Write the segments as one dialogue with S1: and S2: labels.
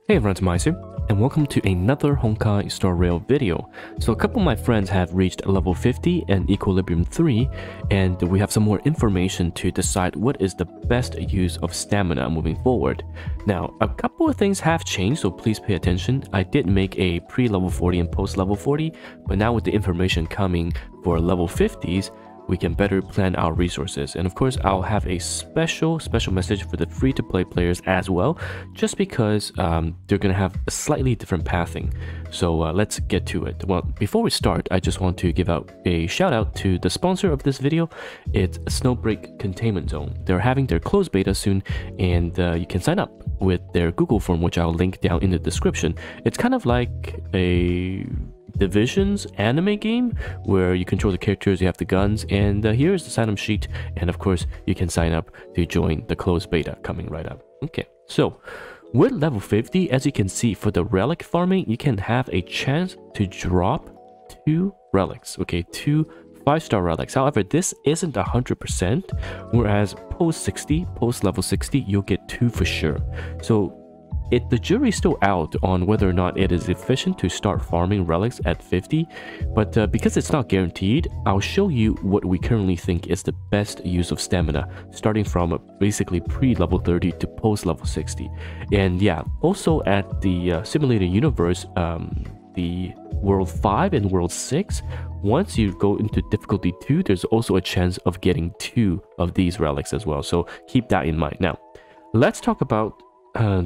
S1: Hey everyone, it's TimaeuSS, and welcome to another Honkai Star Rail video. So a couple of my friends have reached level 50 and Equilibrium 3, and we have some more information to decide what is the best use of stamina moving forward. Now, a couple of things have changed, so please pay attention. I did make a pre-level 40 and post-level 40, but now with the information coming for level 50s, we can better plan our resources. And of course, I'll have a special message for the free-to-play players as well, just because they're gonna have a slightly different pathing. So let's get to it. Well, before we start, I just want to give out a shout out to the sponsor of this video. It's Snowbreak Containment Zone. They're having their closed beta soon, and you can sign up with their Google form, which I'll link down in the description. It's kind of like a Divisions anime game where you control the characters, you have the guns, and here is the sign-up sheet, and of course you can sign up to join the closed beta coming right up. Okay, so with level 50, as you can see, for the relic farming, you can have a chance to drop 2 relics, okay, 2 5-star relics. However, this isn't 100%, whereas post level 60, you'll get 2 for sure. So the jury's still out on whether or not it is efficient to start farming relics at 50, but because it's not guaranteed, I'll show you what we currently think is the best use of stamina, starting from basically pre-level 30 to post-level 60. And yeah, also at the simulated universe, the World 5 and World 6, once you go into difficulty 2, there's also a chance of getting 2 of these relics as well, so keep that in mind. Now, let's talk about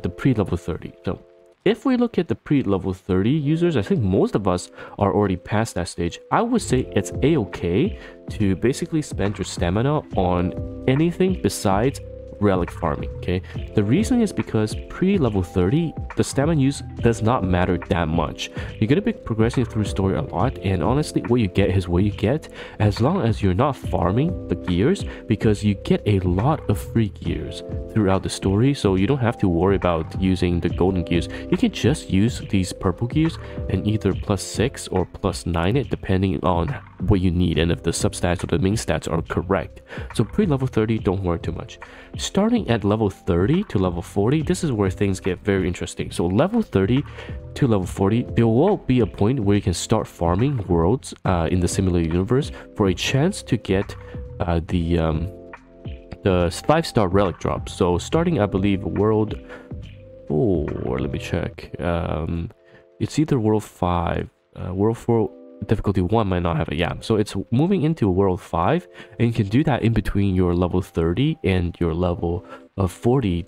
S1: the pre-level 30. So if we look at the pre-level 30 users, I think most of us are already past that stage. I would say it's a-okay to basically spend your stamina on anything besides relic farming. Okay, the reason is because pre-level 30, the stamina use does not matter that much. You're gonna be progressing through story a lot, and honestly, what you get is what you get, as long as you're not farming the gears, because you get a lot of free gears throughout the story, so you don't have to worry about using the golden gears. You can just use these purple gears and either +6 or +9 it, depending on what you need and if the substats or the main stats are correct. So pre-level 30, don't worry too much. Starting at level 30 to level 40, this is where things get very interesting. So level 30 to level 40, there will be a point where you can start farming worlds in the simulated universe for a chance to get the 5-star relic drops. So starting, I believe, world 4, let me check. It's either world 5, world 4, difficulty 1 might not have it. Yeah, so it's moving into world 5, and you can do that in between your level 30 and your level 40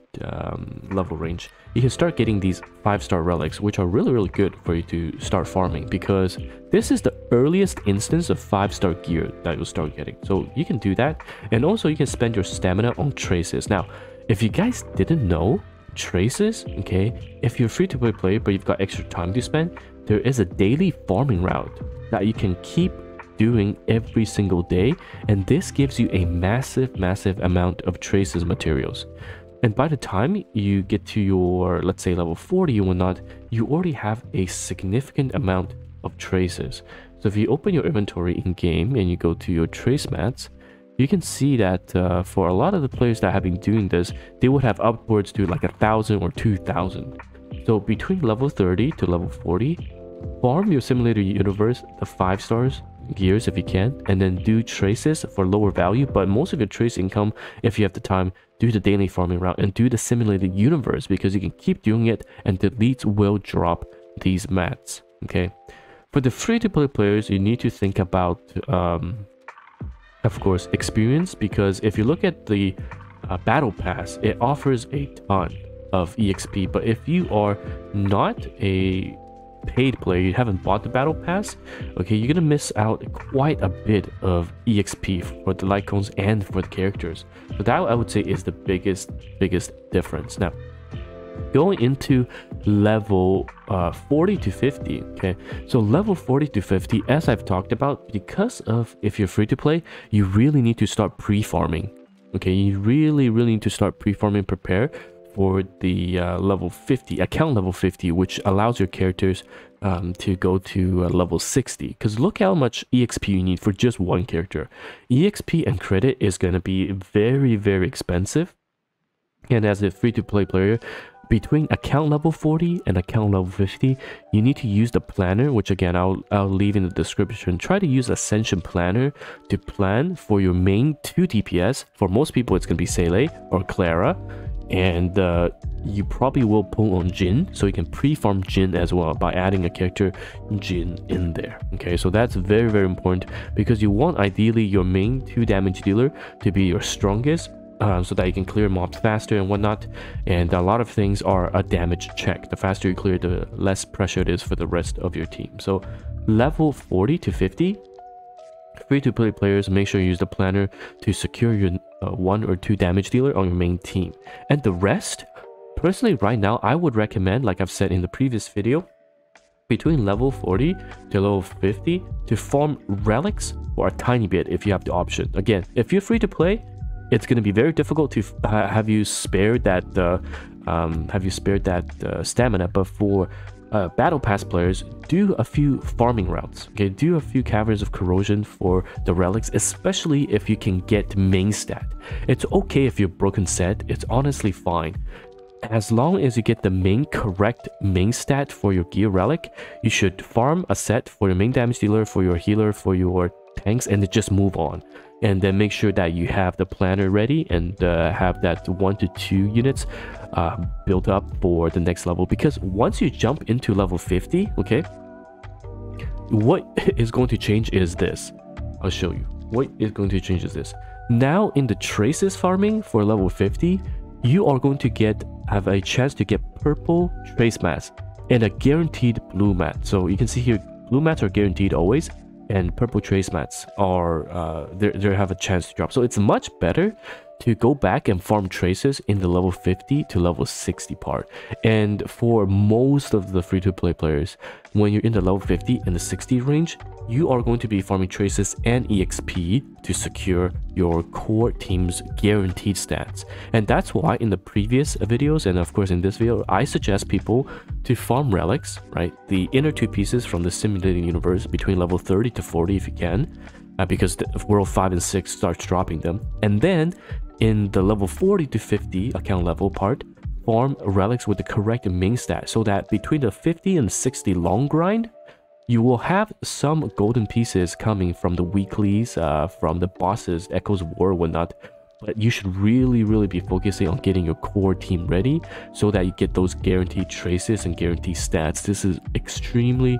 S1: level range. You can start getting these 5-star relics, which are really good for you to start farming, because this is the earliest instance of 5-star gear that you'll start getting. So you can do that, and also you can spend your stamina on traces. Now, if you guys didn't know, traces, okay, if you're free to play player but you've got extra time to spend, there is a daily farming route that you can keep doing every single day, and this gives you a massive amount of traces materials. And by the time you get to your, let's say, level 40 and whatnot, you already have a significant amount of traces. So if you open your inventory in game and you go to your trace mats, you can see that for a lot of the players that have been doing this, they would have upwards to like 1,000 or 2,000. So between level 30 to level 40, farm your simulator universe, the 5-stars gears if you can, and then do traces for lower value, but most of your trace income, if you have the time, do the daily farming route and do the simulated universe, because you can keep doing it and the leads will drop these mats. Okay, for the free-to-play players, you need to think about of course experience, because if you look at the battle pass, it offers a ton of EXP, but if you are not a paid player, you haven't bought the battle pass, okay, you're gonna miss out quite a bit of EXP for the light cones and for the characters. So that, I would say, is the biggest difference. Now, going into level 40 to 50, okay, so level 40 to 50, as I've talked about, because of, if you're free to play, you really need to start pre-farming. Okay, you really need to start pre-farming, prepare for the level 50, account level 50, which allows your characters to go to level 60. Because look how much EXP you need for just one character. EXP and credit is going to be very expensive. And as a free-to-play player, between account level 40 and account level 50, you need to use the planner, which again I'll leave in the description. Try to use Ascension Planner to plan for your main 2 DPS. For most people it's going to be Seele or Clara, and you probably will pull on Jhin, so you can pre-farm Jhin as well by adding a character Jhin in there. Okay, so that's very, very important, because you want ideally your main 2 damage dealer to be your strongest, so that you can clear mobs faster and whatnot. And a lot of things are a damage check. The faster you clear, the less pressure it is for the rest of your team. So level 40 to 50, free-to-play players, make sure you use the planner to secure your 1 or 2 damage dealer on your main team. And the rest, personally right now, I would recommend, like I've said in the previous video, between level 40 to level 50 to farm relics for a tiny bit if you have the option. Again, if you're free to play, it's going to be very difficult to have you spared that stamina. But for battle pass players, do a few farming routes. Okay, do a few Caverns of Corrosion for the relics, especially if you can get main stat. It's okay if you're broken set. It's honestly fine. As long as you get the correct main stat for your gear relic, you should farm a set for your main damage dealer, for your healer, for your tanks, and just move on. And then make sure that you have the planner ready and have that 1 to 2 units built up for the next level. Because once you jump into level 50, okay, what is going to change is this. I'll show you. What is going to change is this. Now in the traces farming for level 50, you are going to have a chance to get purple trace mats and a guaranteed blue mat. So you can see here, blue mats are guaranteed always, and purple trace mats are they have a chance to drop. So it's much better to go back and farm traces in the level 50 to level 60 part. And for most of the free-to-play players, when you're in the level 50 and the 60 range, you are going to be farming traces and EXP to secure your core team's guaranteed stats. And that's why in the previous videos, and of course in this video, I suggest people to farm relics, right? The inner 2 pieces from the simulated universe between level 30 to 40 if you can, because the world 5 and 6 starts dropping them. And then in the level 40 to 50 account level part, farm relics with the correct main stat, so that between the 50 and 60 long grind, you will have some golden pieces coming from the weeklies, from the bosses, Echo's War, whatnot. But you should really be focusing on getting your core team ready so that you get those guaranteed traces and guaranteed stats. This is extremely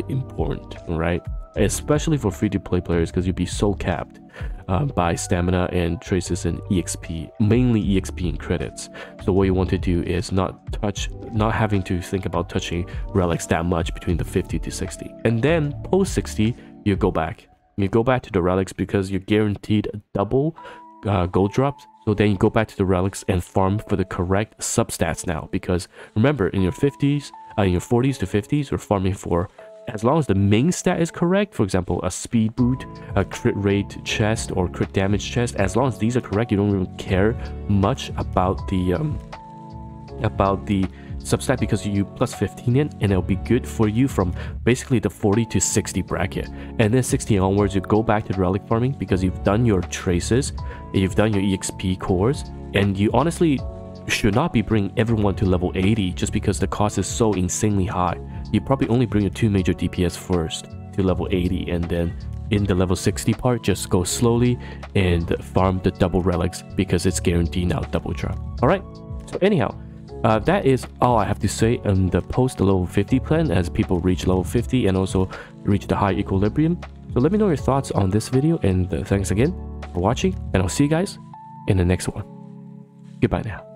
S1: important, right? Especially for free-to-play players, because you'll be so capped by stamina and traces and EXP, mainly EXP and credits. So what you want to do is not having to think about touching relics that much between the 50 to 60. And then post 60, you go back to the relics, because you're guaranteed double gold drops. So then you go back to the relics and farm for the correct substats now, because remember, in your 40s to 50s, you're farming for, as long as the main stat is correct, for example, a speed boot, a crit rate chest, or crit damage chest, as long as these are correct, you don't really care much about the substat, because you plus 15 in, and it'll be good for you from basically the 40 to 60 bracket. And then 60 onwards, you go back to the relic farming, because you've done your traces, you've done your EXP cores, and you honestly should not be bringing everyone to level 80 just because the cost is so insanely high. You probably only bring your 2 major DPS first to level 80, and then in the level 60 part, just go slowly and farm the double relics, because it's guaranteed now double drop. Alright, so anyhow, that is all I have to say on the post level 50 plan as people reach level 50 and also reach the high equilibrium. So let me know your thoughts on this video, and thanks again for watching, and I'll see you guys in the next one. Goodbye now.